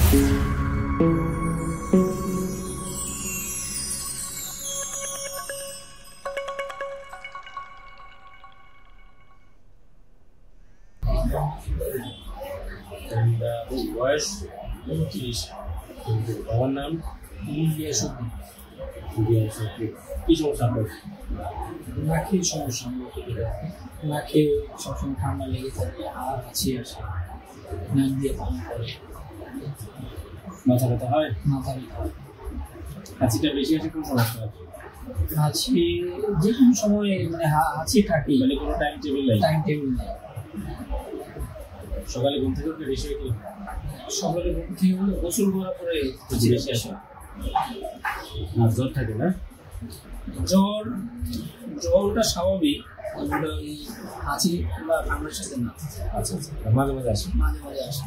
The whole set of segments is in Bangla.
বয়স 29, কিন্তু বাবার নাম ইলিয়াসউদ্দিন। কি সমস্যা আপনার? নাকে সমস্যা, নাকে সবসময় ঠান্ডা লেগে থাকে, আর হাঁচি আসে, নাক দিয়ে পানি পড়ে, মাথা ব্যথা হয়, মাথা ব্যথা হয়। হাঁচিটা বেশি আসে কোন সমস্যা? হাঁচি যে কোনো সময় মানে হাঁচি থাকে, মানে কোনো টাইম টেবিল নাই? টাইম টেবিল নেই। সকালে ঘুম থেকে উঠলে বেশি হয় কি? সকালে ঘুম থেকে উঠে গোসল করার পরে হাঁচি বেশি আসে। আর জ্বর থাকে না? জ্বরটা স্বাভাবিক, ওটা ওই হাঁচি বা ঠান্ডার সাথে না। আচ্ছা আচ্ছা, মাঝে মাঝে আসে? মাঝে মাঝে আসে।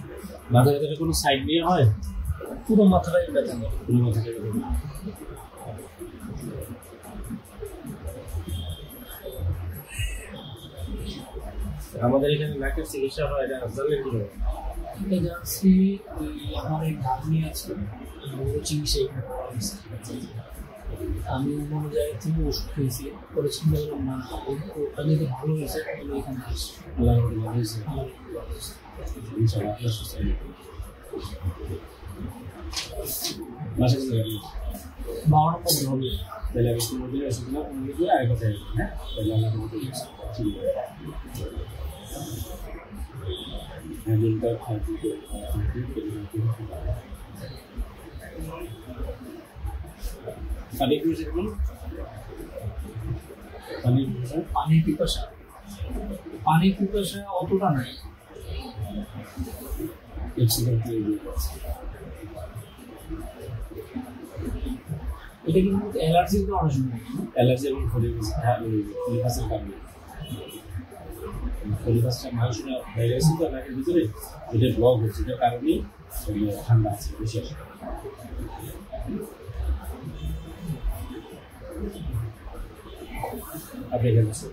মাথা ব্যথাটা কোনো সাইড নিয়ে হয়? পুরো মাথাটাই ব্যথা করে। পুরো মাথাটাই ব্যথা করে। আমাদের এখানে নাকের চিকিৎসা হয়, এটা জানলে কি হবে? এটা জানছি, আমার এক ভাগ্নি আছে, চিকিৎসা এখানে করা হয়েছে। আমি অন্য জায়গা থেকে ওষুধ খেয়েছি, পরে চিন্তা করলাম না, ওটা যদি ভালো হয়েছে তাহলে এখানে আসি। আল্লাহর রহমতে ভালো হয়েছে। ইনশাআল্লাহ আপনার সুস্থ হয়ে যাবে। মাসে কত লাগে? 12 নম্বর হবে। তাহলে আমি কোনো দিন ওষুধ না কোনো দিন আর কথা হবে, হ্যাঁ? তাহলে আল্লাহর রহমতে ঠিক আছে। দিনটা খাওয়া পানি পিপাসা কেমন? পানির পিপাসা অতটা নাই। এটা কিন্তু অ্যালার্জির কারণে শুনে, অ্যালার্জি এবং ফলিফাসের কারণে। ফলিফাসটা মাংসটা হয়ে গেছে তো নাকের ভিতরে, এটা ব্লক হচ্ছে, এটার কারণেই ঠান্ডা আছে বেশি আসে। আপনি এখানে আসুন।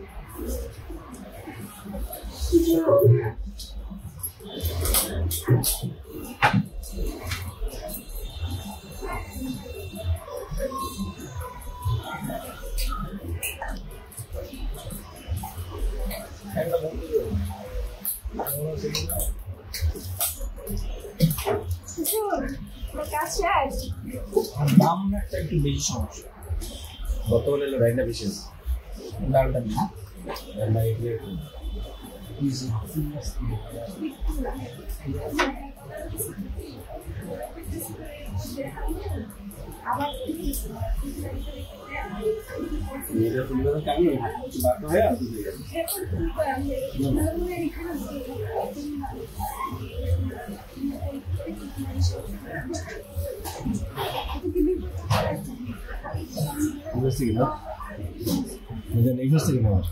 দাম একটা একটু বেশি সমস্যা। বর্তমানে রাইনা বিশেষ ডালটা না রাইনা এগুলো এটা সুন্দর কেমন বাকি হয় আর Investigate, huh? And then investigate more.